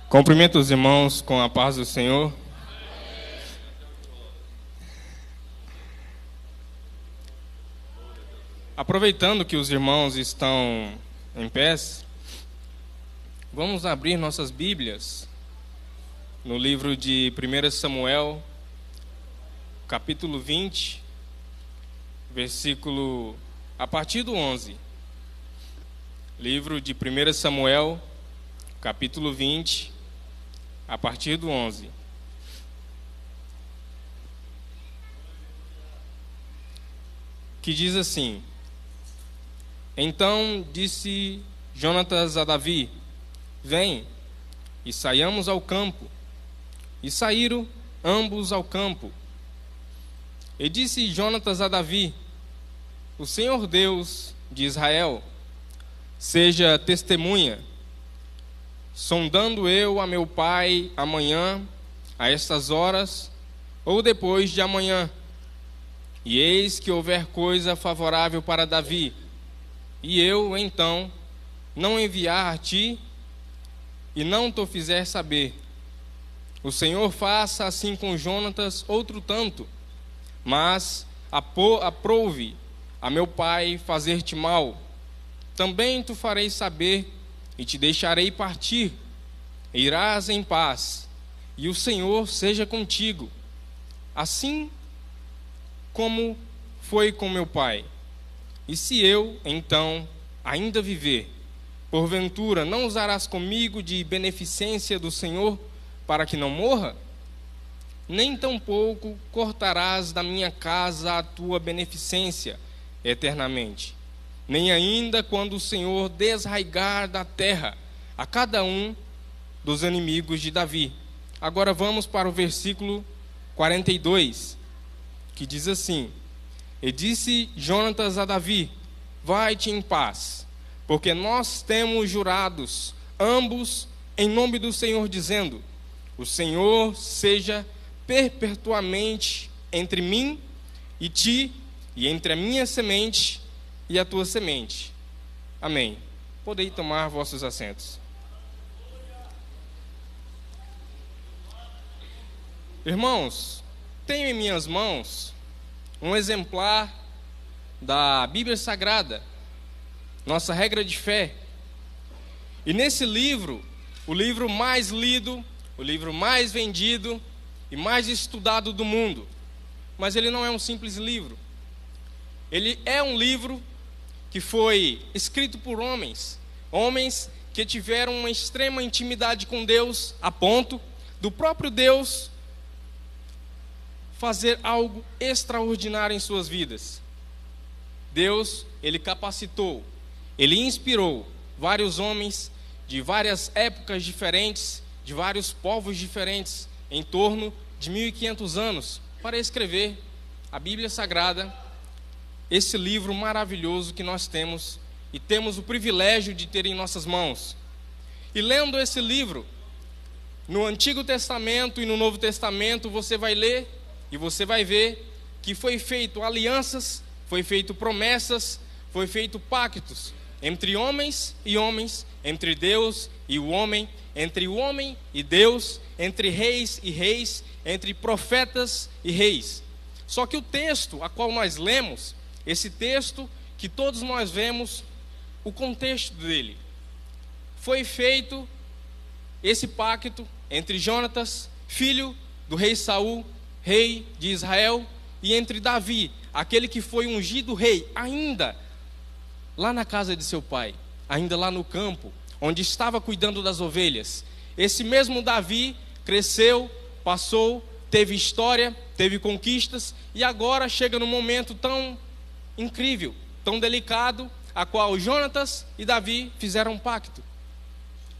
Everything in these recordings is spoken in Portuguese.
Cumprimento os irmãos com a paz do Senhor. Aproveitando que os irmãos estão em pés, vamos abrir nossas Bíblias no livro de 1 Samuel, capítulo 20, versículo a partir do 11. Livro de 1 Samuel, capítulo 20, a partir do 11. Que diz assim: Então disse Jonatas a Davi: Vem, e saiamos ao campo. E saíram ambos ao campo. E disse Jonatas a Davi: O Senhor Deus de Israel seja testemunha, sondando eu a meu pai amanhã, a estas horas, ou depois de amanhã, e eis que houver coisa favorável para Davi, e eu, então, não enviar a ti, e não te fizer saber. O Senhor faça assim com Jonatas outro tanto, mas aprouve a meu pai fazer-te mal. Também tu farei saber, e te deixarei partir. Irás em paz, e o Senhor seja contigo, assim como foi com meu pai. E se eu, então, ainda viver, porventura não usarás comigo de beneficência do Senhor, para que não morra? Nem tampouco cortarás da minha casa a tua beneficência eternamente. Nem ainda quando o Senhor desraigar da terra a cada um dos inimigos de Davi. Agora vamos para o versículo 42, que diz assim: E disse Jonatas a Davi: Vai-te em paz, porque nós temos jurados, ambos, em nome do Senhor, dizendo: O Senhor seja perpetuamente entre mim e ti, e entre a minha semente e a tua semente. Amém. Podei tomar vossos assentos. Irmãos, tenho em minhas mãos um exemplar da Bíblia Sagrada, nossa regra de fé. E nesse livro, o livro mais lido, o livro mais vendido e mais estudado do mundo. Mas ele não é um simples livro. Ele é um livro que foi escrito por homens que tiveram uma extrema intimidade com Deus, a ponto do próprio Deus fazer algo extraordinário em suas vidas. Deus, ele capacitou, ele inspirou vários homens de várias épocas diferentes, de vários povos diferentes, em torno de 1500 anos, para escrever a Bíblia Sagrada, esse livro maravilhoso que nós temos e temos o privilégio de ter em nossas mãos. E lendo esse livro, no Antigo Testamento e no Novo Testamento, você vai ler e você vai ver que foi feito alianças, foi feito promessas, foi feito pactos entre homens e homens, entre Deus e o homem, entre o homem e Deus, entre reis e reis, entre profetas e reis. Só que o texto a qual nós lemos, esse texto que todos nós vemos, o contexto dele, foi feito esse pacto entre Jonatas, filho do rei Saul, rei de Israel, e entre Davi, aquele que foi ungido rei, ainda lá na casa de seu pai, ainda lá no campo, onde estava cuidando das ovelhas. Esse mesmo Davi cresceu, passou, teve história, teve conquistas, e agora chega num momento tão incrível, tão delicado, a qual Jonatas e Davi fizeram um pacto.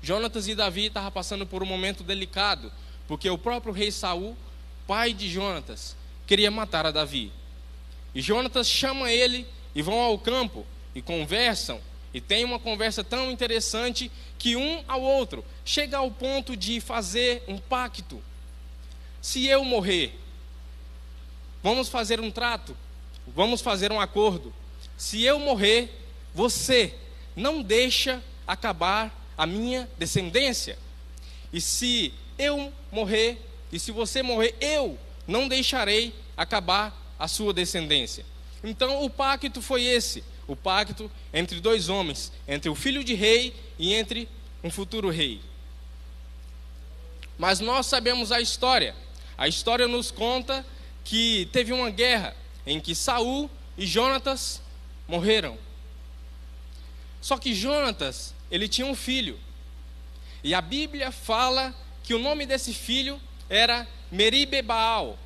Jonatas e Davi estavam passando por um momento delicado, porque o próprio rei Saul, pai de Jonatas, queria matar a Davi. E Jonatas chama ele e vão ao campo e conversam, e tem uma conversa tão interessante que um ao outro chega ao ponto de fazer um pacto. Se eu morrer, vamos fazer um trato, vamos fazer um acordo. Se eu morrer, você não deixa acabar a minha descendência. e se eu morrer, e se você morrer, eu não deixarei acabar a sua descendência. Então o pacto foi esse, o pacto entre dois homens, entre o filho de rei e entre um futuro rei. Mas nós sabemos a história nos conta que teve uma guerra em que Saul e Jonatas morreram. Só que Jonatas, ele tinha um filho, e a Bíblia fala que o nome desse filho era Meribe-Baal.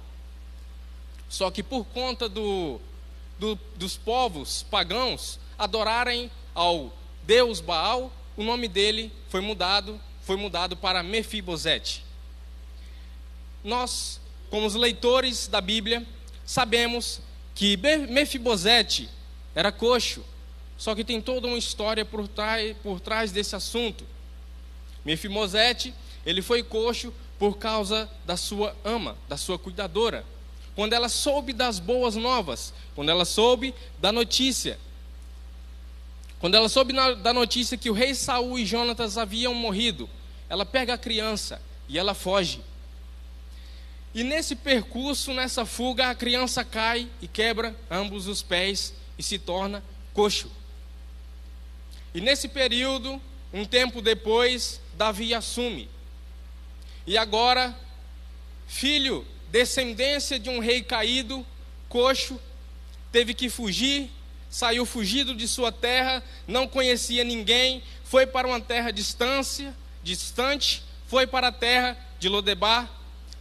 Só que por conta dos povos pagãos adorarem ao Deus Baal, o nome dele foi mudado para Mefibosete. Nós, como os leitores da Bíblia, sabemos que Mefibosete era coxo, só que tem toda uma história por trás desse assunto. Mefibosete, ele foi coxo por causa da sua ama, da sua cuidadora. Quando ela soube das boas novas, quando ela soube da notícia, da notícia que o rei Saul e Jonatas haviam morrido, ela pega a criança e ela foge. E nesse percurso, nessa fuga, a criança cai e quebra ambos os pés e se torna coxo. E nesse período, um tempo depois, Davi assume. E agora, filho, descendência de um rei caído, coxo, teve que fugir, saiu fugido de sua terra, não conhecia ninguém, foi para uma terra distante, foi para a terra de Lodebar.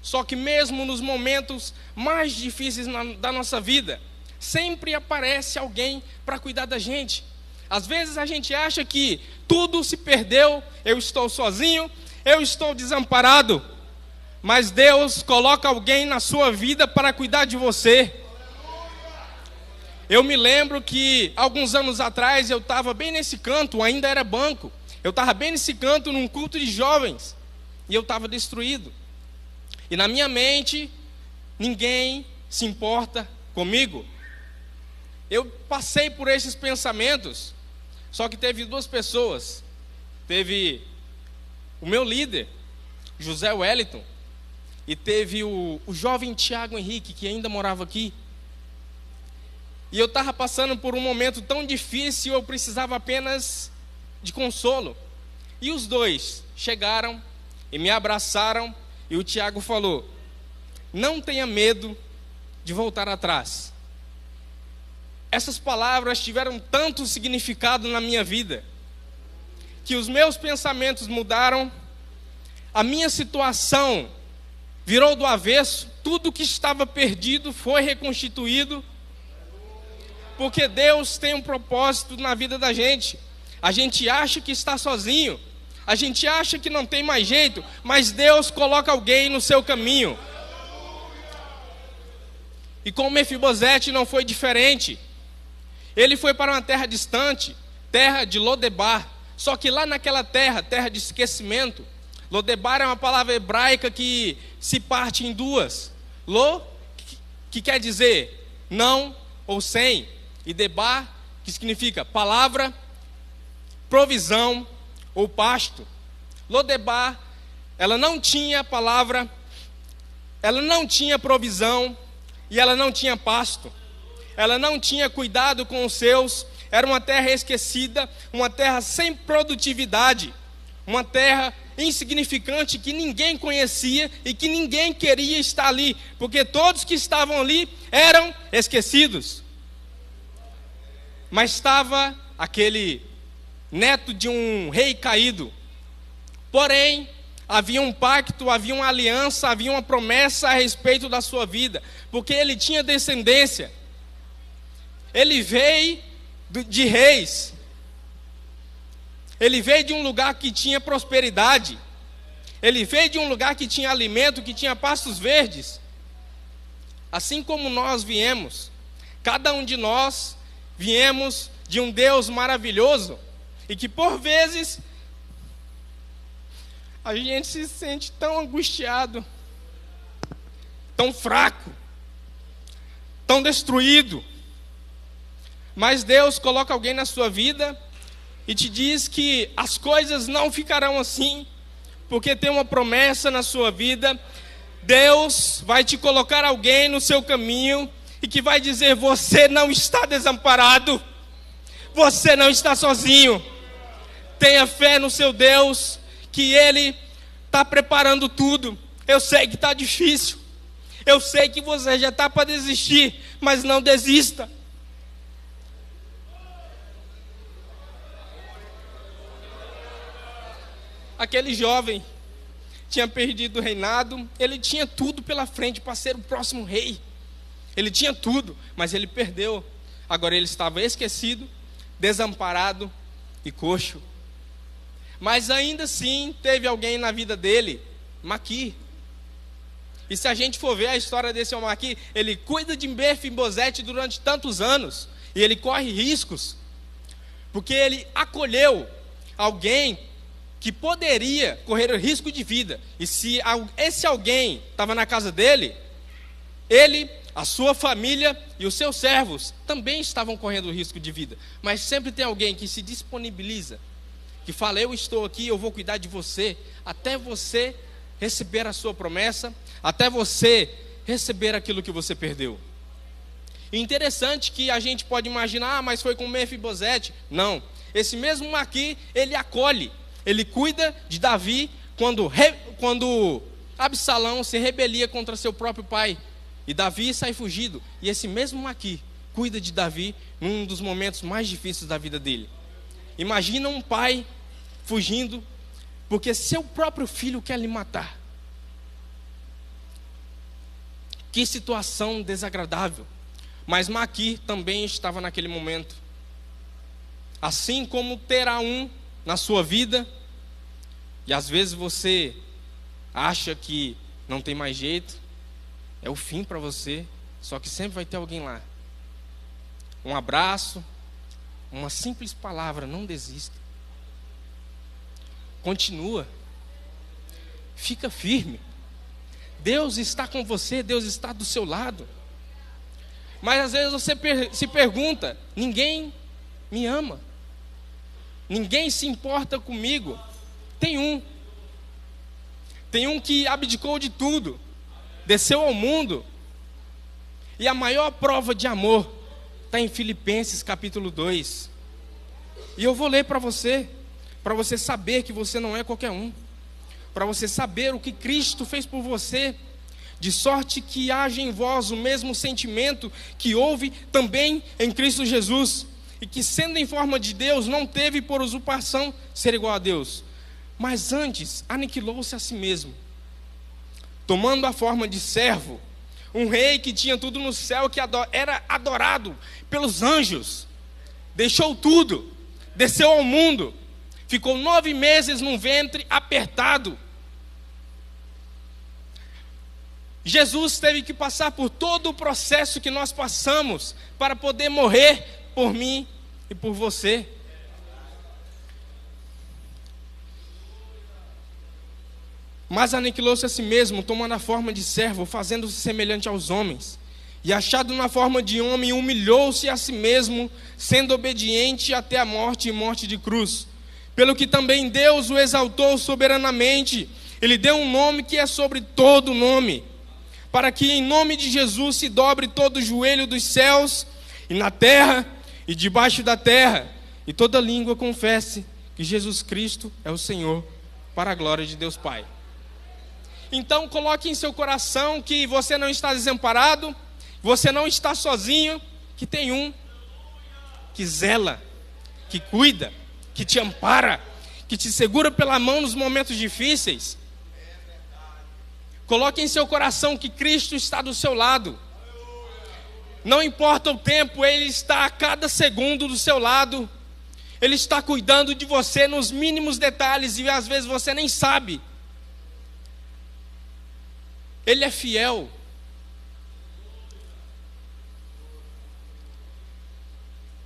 Só que mesmo nos momentos mais difíceis da nossa vida, sempre aparece alguém para cuidar da gente. Às vezes a gente acha que tudo se perdeu, eu estou sozinho, eu estou desamparado, mas Deus coloca alguém na sua vida para cuidar de você. Eu me lembro que alguns anos atrás eu estava bem nesse canto, ainda era banco, eu estava bem nesse canto num culto de jovens, e eu estava destruído. E na minha mente, ninguém se importa comigo. Eu passei por esses pensamentos, só que teve duas pessoas. Teve o meu líder, José Wellington, e teve o jovem Tiago Henrique, que ainda morava aqui. E eu estava passando por um momento tão difícil, eu precisava apenas de consolo. E os dois chegaram e me abraçaram, e o Tiago falou: não tenha medo de voltar atrás. Essas palavras tiveram tanto significado na minha vida, que os meus pensamentos mudaram, a minha situação virou do avesso, tudo que estava perdido foi reconstituído, porque Deus tem um propósito na vida da gente. A gente acha que está sozinho, a gente acha que não tem mais jeito, mas Deus coloca alguém no seu caminho. E com Mefibosete não foi diferente. Ele foi para uma terra distante, terra de Lodebar. Só que lá naquela terra, terra de esquecimento, Lodebar é uma palavra hebraica que se parte em duas. Lo, que quer dizer não ou sem, e debar, que significa palavra, provisão ou pasto. Lodebar, ela não tinha palavra, ela não tinha provisão e ela não tinha pasto. Ela não tinha cuidado com os seus, era uma terra esquecida, uma terra sem produtividade, uma terra insignificante que ninguém conhecia e que ninguém queria estar ali, porque todos que estavam ali eram esquecidos. Mas estava aquele neto de um rei caído. Porém, havia um pacto, havia uma aliança, havia uma promessa a respeito da sua vida, porque ele tinha descendência. Ele veio de reis. Ele veio de um lugar que tinha prosperidade. Ele veio de um lugar que tinha alimento, que tinha pastos verdes. Assim como nós viemos, cada um de nós viemos de um Deus maravilhoso, e que por vezes a gente se sente tão angustiado, tão fraco, tão destruído. Mas Deus coloca alguém na sua vida e te diz que as coisas não ficarão assim, porque tem uma promessa na sua vida. Deus vai te colocar alguém no seu caminho e que vai dizer: você não está desamparado, você não está sozinho. Tenha fé no seu Deus, que Ele está preparando tudo. Eu sei que está difícil, eu sei que você já está para desistir, mas não desista. Aquele jovem tinha perdido o reinado, ele tinha tudo pela frente para ser o próximo rei. Ele tinha tudo, mas ele perdeu. Agora ele estava esquecido, desamparado e coxo. Mas ainda assim teve alguém na vida dele, Maqui. E se a gente for ver a história desse homem aqui, ele cuida de Mefibosete durante tantos anos, e ele corre riscos, porque ele acolheu alguém que poderia correr o risco de vida. E se esse alguém estava na casa dele, ele, a sua família e os seus servos também estavam correndo o risco de vida. Mas sempre tem alguém que se disponibiliza, que fala: eu estou aqui, eu vou cuidar de você, até você receber a sua promessa, até você receber aquilo que você perdeu. E interessante que a gente pode imaginar: mas foi com Mefibosete. Não, esse mesmo aqui, ele acolhe, ele cuida de Davi quando Absalão se rebelia contra seu próprio pai, e Davi sai fugido. E esse mesmo aqui cuida de Davi num dos momentos mais difíceis da vida dele. Imagina um pai fugindo porque seu próprio filho quer lhe matar. Que situação desagradável. Mas Maqui também estava naquele momento. Assim como terá um na sua vida, e às vezes você acha que não tem mais jeito, é o fim para você, só que sempre vai ter alguém lá. Um abraço, uma simples palavra: não desista. Continua. Fica firme. Deus está com você, Deus está do seu lado. Mas às vezes você se pergunta: ninguém me ama, ninguém se importa comigo. Tem um que abdicou de tudo, desceu ao mundo, e a maior prova de amor está em Filipenses capítulo 2. E eu vou ler para você saber que você não é qualquer um, para você saber o que Cristo fez por você, de sorte que haja em vós o mesmo sentimento que houve também em Cristo Jesus, e que, sendo em forma de Deus, não teve por usurpação ser igual a Deus, mas antes aniquilou-se a si mesmo, tomando a forma de servo, um rei que tinha tudo no céu, que era adorado pelos anjos. Deixou tudo, desceu ao mundo, ficou 9 meses num ventre apertado. Jesus teve que passar por todo o processo que nós passamos para poder morrer por mim e por você. Mas aniquilou-se a si mesmo, tomando a forma de servo, fazendo-se semelhante aos homens. E achado na forma de homem, humilhou-se a si mesmo, sendo obediente até a morte e morte de cruz. Pelo que também Deus o exaltou soberanamente. Ele deu um nome que é sobre todo nome, para que em nome de Jesus se dobre todo o joelho dos céus e na terra e debaixo da terra, e toda língua confesse que Jesus Cristo é o Senhor, para a glória de Deus Pai. Então coloque em seu coração que você não está desamparado, você não está sozinho, que tem um que zela, que cuida, que te ampara, que te segura pela mão nos momentos difíceis. Coloque em seu coração que Cristo está do seu lado. Não importa o tempo, Ele está a cada segundo do seu lado. Ele está cuidando de você nos mínimos detalhes, e às vezes você nem sabe. Ele é fiel.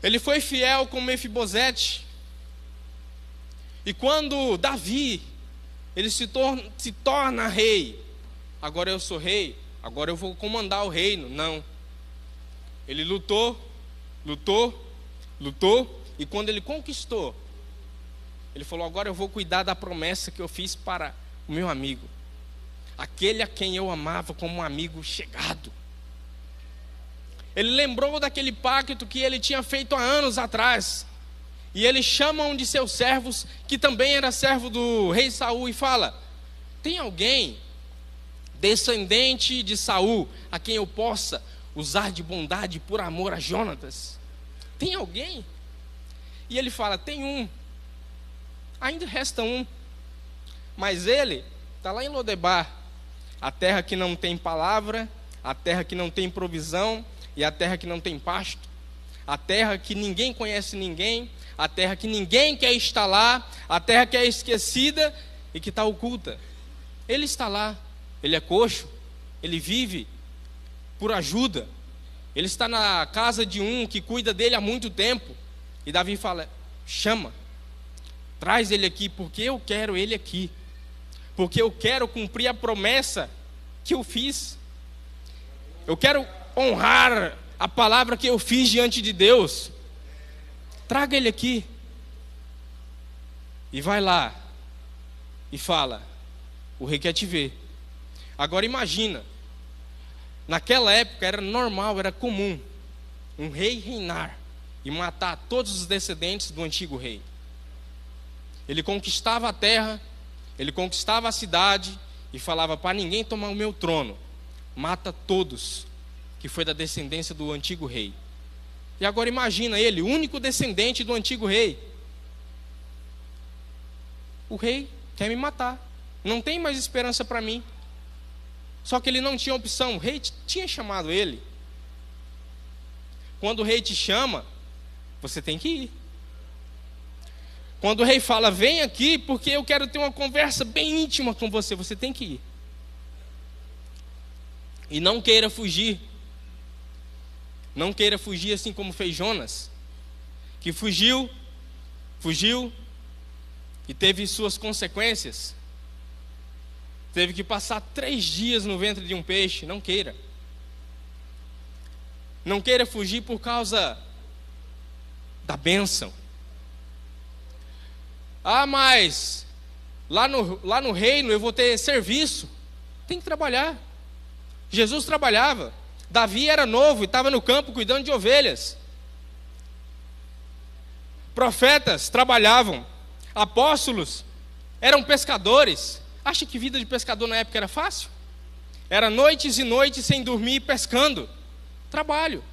Ele foi fiel com Mefibosete. E quando Davi, ele se torna rei, agora eu sou rei, agora eu vou comandar o reino. Não. Ele lutou, e quando ele conquistou, ele falou: agora eu vou cuidar da promessa que eu fiz para o meu amigo, aquele a quem eu amava como um amigo chegado. Ele lembrou daquele pacto que ele tinha feito há anos atrás. E ele chama um de seus servos, que também era servo do rei Saul, e fala: tem alguém descendente de Saul a quem eu possa usar de bondade por amor a Jonatas? Tem alguém? E ele fala: tem um, ainda resta um, mas ele está lá em Lodebar, a terra que não tem palavra, a terra que não tem provisão, e a terra que não tem pasto, a terra que ninguém conhece ninguém, a terra que ninguém quer estar lá, a terra que é esquecida e que está oculta. Ele está lá, ele é coxo, ele vive por ajuda, ele está na casa de um que cuida dele há muito tempo. E Davi fala: chama, traz ele aqui, porque eu quero ele aqui, porque eu quero cumprir a promessa que eu fiz, eu quero honrar a palavra que eu fiz diante de Deus. Traga ele aqui. E vai lá e fala: o rei quer te ver. Agora imagina, naquela época era normal, era comum um rei reinar e matar todos os descendentes do antigo rei. Ele conquistava a terra, ele conquistava a cidade e falava: para ninguém tomar o meu trono, mata todos que foi da descendência do antigo rei. E agora imagina ele, o único descendente do antigo rei. O rei quer me matar, não tem mais esperança para mim. Só que ele não tinha opção, o rei tinha chamado ele. Quando o rei te chama, você tem que ir. Quando o rei fala: vem aqui porque eu quero ter uma conversa bem íntima com você, você tem que ir. E não queira fugir. Não queira fugir assim como fez Jonas, que fugiu e teve suas consequências. Teve que passar 3 dias no ventre de um peixe. Não queira. Não queira fugir por causa da bênção. Ah, mas lá no reino eu vou ter serviço. Tem que trabalhar. Jesus trabalhava. Davi era novo e estava no campo cuidando de ovelhas. Profetas trabalhavam. Apóstolos eram pescadores. Acha que vida de pescador na época era fácil? Era noites e noites sem dormir pescando. Trabalho.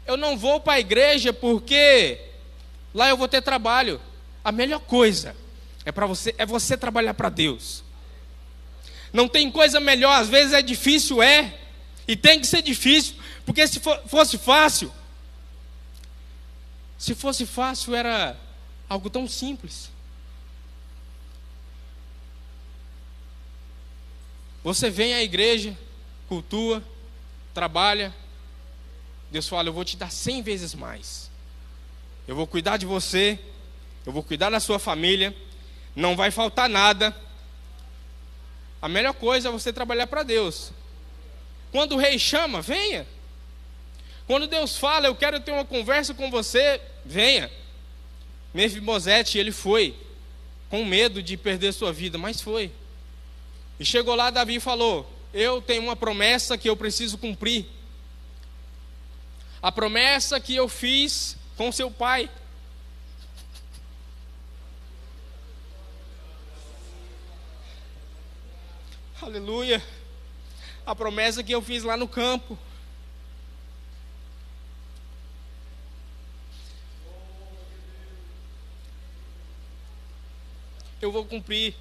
Eu não vou para a igreja porque lá eu vou ter trabalho. A melhor coisa é você trabalhar para Deus. Não tem coisa melhor. Às vezes é difícil, e tem que ser difícil, porque se fosse fácil era algo tão simples. Você vem à igreja, cultua, trabalha, Deus fala: eu vou te dar 100 vezes mais. Eu vou cuidar de você, eu vou cuidar da sua família, não vai faltar nada. A melhor coisa é você trabalhar para Deus. Quando o rei chama, venha. Quando Deus fala: eu quero ter uma conversa com você, venha. Mefibosete, ele foi com medo de perder sua vida, mas foi. E chegou lá, Davi falou: eu tenho uma promessa que eu preciso cumprir. A promessa que eu fiz com seu pai. Aleluia. A promessa que eu fiz lá no campo. Eu vou cumprir.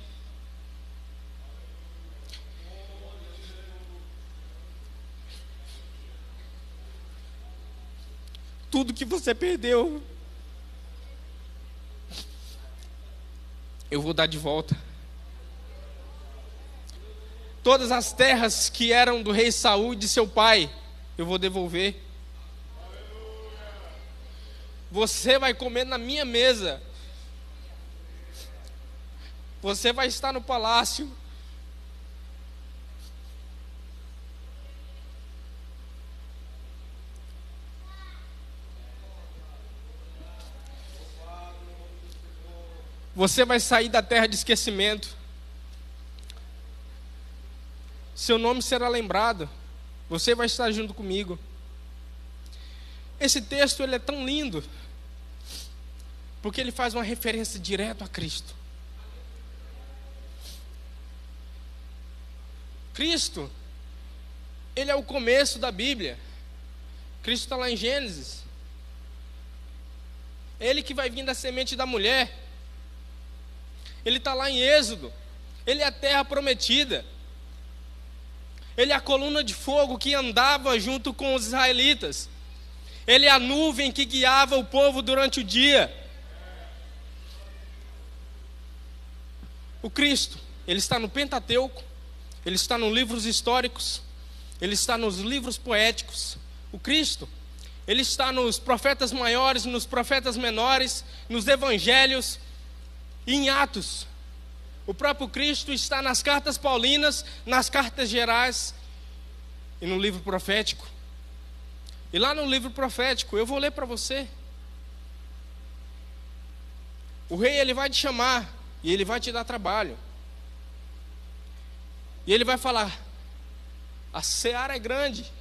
Tudo que você perdeu, eu vou dar de volta. Todas as terras que eram do rei Saul e de seu pai, eu vou devolver. Você vai comer na minha mesa. Você vai estar no palácio. Você vai sair da terra de esquecimento. Seu nome será lembrado. Você vai estar junto comigo. Esse texto ele é tão lindo, porque ele faz uma referência direto a Cristo. Cristo, ele é o começo da Bíblia. Cristo está lá em Gênesis. Ele que vai vir da semente da mulher. Ele está lá em Êxodo. Ele é a terra prometida. Ele é a coluna de fogo que andava junto com os israelitas. Ele é a nuvem que guiava o povo durante o dia. O Cristo, ele está no Pentateuco, ele está nos livros históricos, ele está nos livros poéticos. O Cristo, ele está nos profetas maiores, nos profetas menores, nos evangelhos e em Atos. O próprio Cristo está nas cartas paulinas, nas cartas gerais e no livro profético. E lá no livro profético, eu vou ler para você. O rei, ele vai te chamar e ele vai te dar trabalho. E ele vai falar: a seara é grande.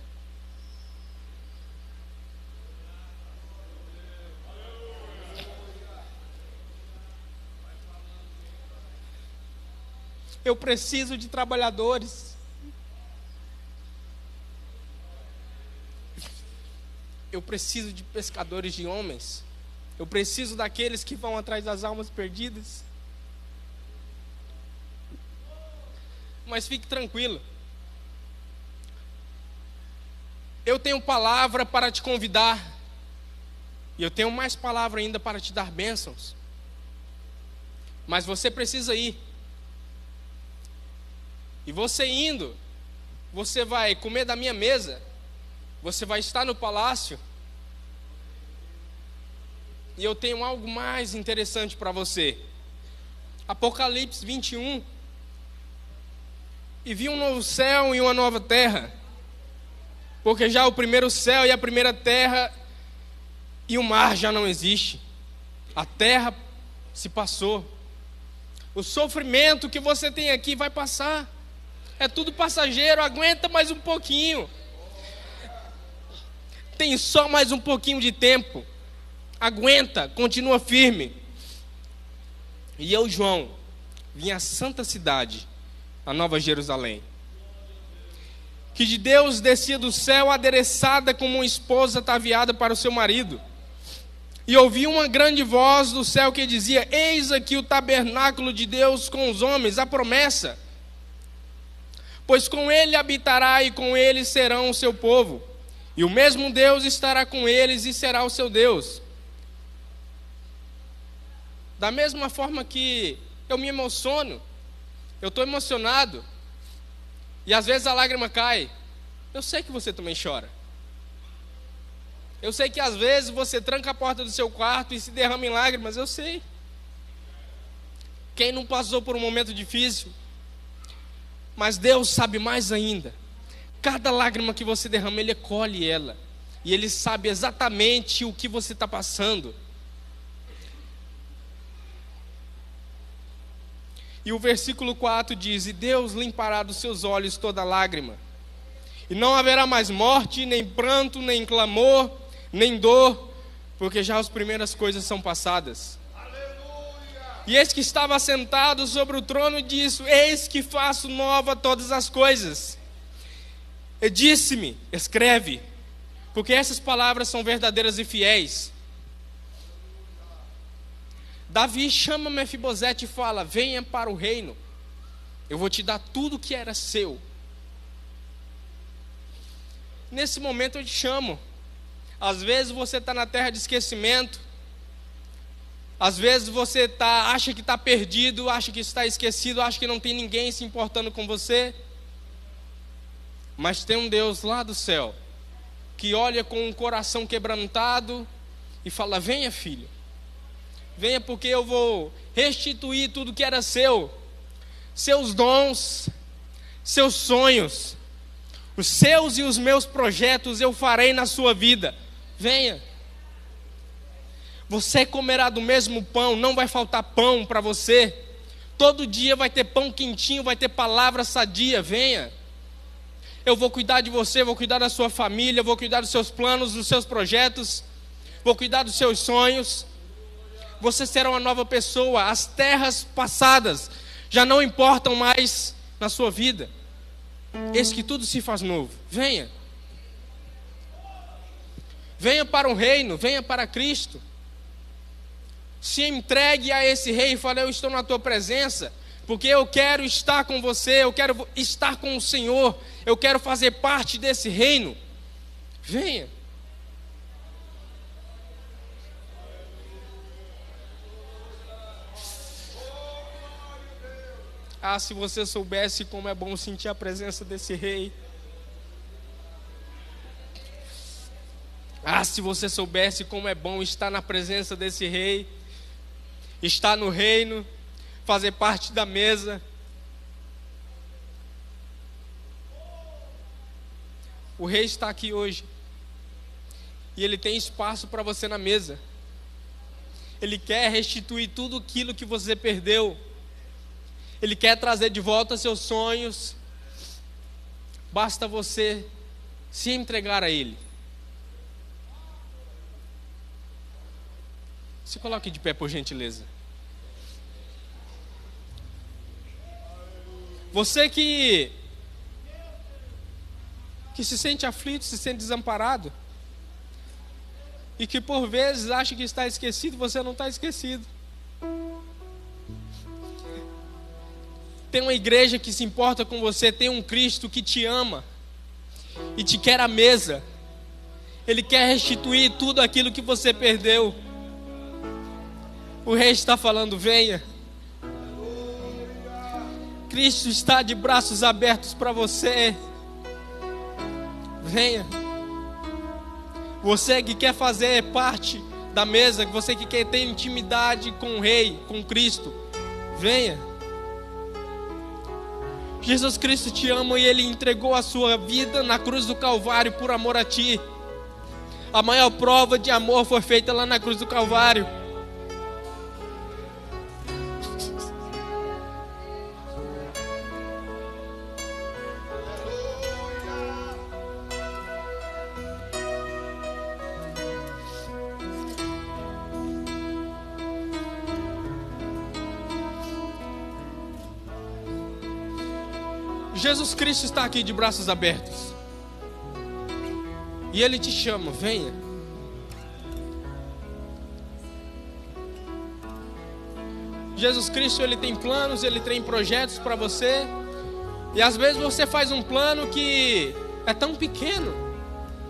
Eu preciso de trabalhadores. Eu preciso de pescadores de homens. Eu preciso daqueles que vão atrás das almas perdidas. Mas fique tranquilo. Eu tenho palavra para te convidar. E eu tenho mais palavra ainda para te dar bênçãos. Mas você precisa ir. E você indo, você vai comer da minha mesa, você vai estar no palácio. E eu tenho algo mais interessante para você. Apocalipse 21. E vi um novo céu e uma nova terra, porque já o primeiro céu e a primeira terra e o mar já não existe. A terra se passou. O sofrimento que você tem aqui vai passar. É tudo passageiro, aguenta mais um pouquinho. Tem só mais um pouquinho de tempo. Aguenta, continua firme. E eu, João, vim à santa cidade, a Nova Jerusalém, que de Deus descia do céu, adereçada como uma esposa ataviada para o seu marido. E ouvi uma grande voz do céu que dizia: eis aqui o tabernáculo de Deus com os homens, a promessa. Pois com ele habitará e com eles serão o seu povo. E o mesmo Deus estará com eles e será o seu Deus. Da mesma forma que eu me emociono, eu estou emocionado, e às vezes a lágrima cai, eu sei que você também chora. Eu sei que às vezes você tranca a porta do seu quarto e se derrama em lágrimas, eu sei. Quem não passou por um momento difícil? Mas Deus sabe mais ainda. Cada lágrima que você derrama, Ele colhe ela. E Ele sabe exatamente o que você está passando. E o versículo 4 diz: e Deus limpará dos seus olhos toda lágrima. E não haverá mais morte, nem pranto, nem clamor, nem dor, porque já as primeiras coisas são passadas. E eis que estava sentado sobre o trono e disse: eis que faço nova todas as coisas. E disse-me: escreve, porque essas palavras são verdadeiras e fiéis. Davi chama Mefibosete e fala: venha para o reino, eu vou te dar tudo que era seu. Nesse momento eu te chamo. Às vezes você está na terra de esquecimento. Às vezes você acha que está perdido, acha que está esquecido, acha que não tem ninguém se importando com você. Mas tem um Deus lá do céu, que olha com um coração quebrantado e fala: venha, filho, venha, porque eu vou restituir tudo que era seu. Seus dons, seus sonhos, os seus e os meus projetos eu farei na sua vida. Venha. Você comerá do mesmo pão, não vai faltar pão para você. Todo dia vai ter pão quentinho, vai ter palavra sadia, venha. Eu vou cuidar de você, vou cuidar da sua família, vou cuidar dos seus planos, dos seus projetos, vou cuidar dos seus sonhos. Você será uma nova pessoa, as terras passadas já não importam mais na sua vida. Eis que tudo se faz novo, venha. Venha para o reino, venha para Cristo. Se entregue a esse rei e fale: eu estou na tua presença, porque eu quero estar com você, eu quero estar com o Senhor, eu quero fazer parte desse reino. Venha. Ah, se você soubesse como é bom sentir a presença desse rei. Ah, se você soubesse como é bom estar na presença desse rei, estar no reino, fazer parte da mesa. O rei está aqui hoje e ele tem espaço para você na mesa. Ele quer restituir tudo aquilo que você perdeu. Ele quer trazer de volta seus sonhos. Basta você se entregar a Ele. Se coloque de pé, por gentileza. Você que se sente aflito, se sente desamparado, e que por vezes acha que está esquecido, você não está esquecido. Tem uma igreja que se importa com você, tem um Cristo que te ama e te quer à mesa. Ele quer restituir tudo aquilo que você perdeu. O rei está falando: venha. Cristo está de braços abertos para você. Venha. Você que quer fazer parte da mesa, você que quer ter intimidade com o rei, com Cristo, venha. Jesus Cristo te ama e Ele entregou a sua vida na cruz do Calvário por amor a ti. A maior prova de amor foi feita lá na cruz do Calvário. Jesus Cristo está aqui de braços abertos. E Ele te chama: venha. Jesus Cristo, Ele tem planos, Ele tem projetos para você. E às vezes você faz um plano que é tão pequeno.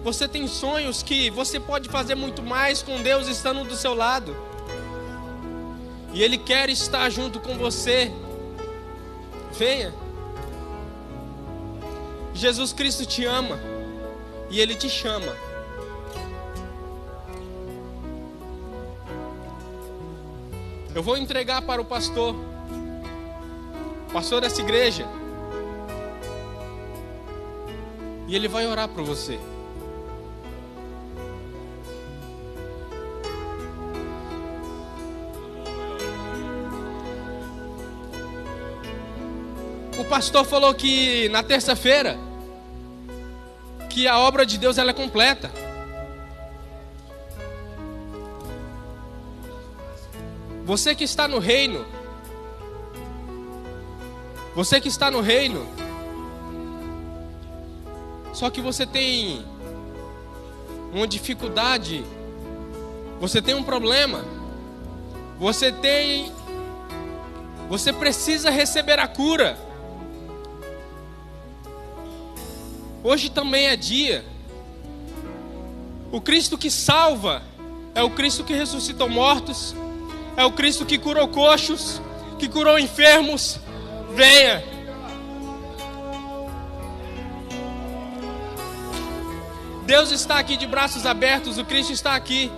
Você tem sonhos que você pode fazer muito mais com Deus estando do seu lado. E Ele quer estar junto com você. Venha. Jesus Cristo te ama e Ele te chama. Eu vou entregar para o pastor dessa igreja, e ele vai orar por você. O pastor falou que na terça-feira que a obra de Deus ela é completa. Você que está no reino, só que você tem uma dificuldade, você tem um problema, você precisa receber a cura. Hoje também é dia. O Cristo que salva é o Cristo que ressuscitou mortos, é o Cristo que curou coxos, que curou enfermos. Venha. Deus está aqui de braços abertos, o Cristo está aqui.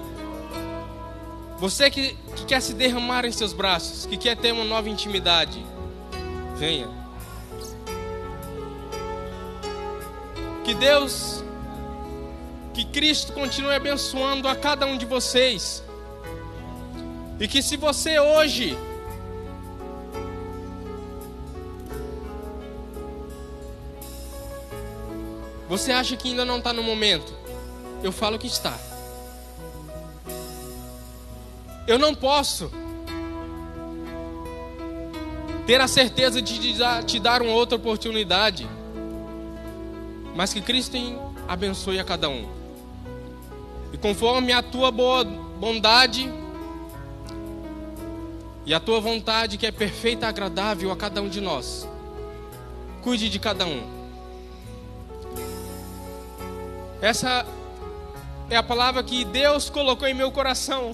Você que quer se derramar em seus braços, que quer ter uma nova intimidade, venha. Que Deus, que Cristo continue abençoando a cada um de vocês. E que se você hoje você acha que ainda não está no momento, eu falo que está. Eu não posso ter a certeza de te dar uma outra oportunidade, mas que Cristo abençoe a cada um. E conforme a tua boa bondade e a tua vontade, que é perfeita e agradável a cada um de nós, cuide de cada um. Essa é a palavra que Deus colocou em meu coração.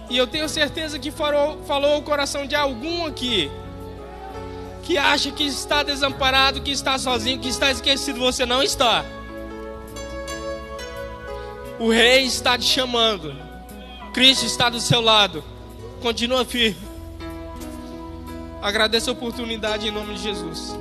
E eu tenho certeza que falou o coração de algum aqui que acha que está desamparado, que está sozinho, que está esquecido. Você não está. O Rei está te chamando. Cristo está do seu lado. Continua firme. Agradeço a oportunidade em nome de Jesus.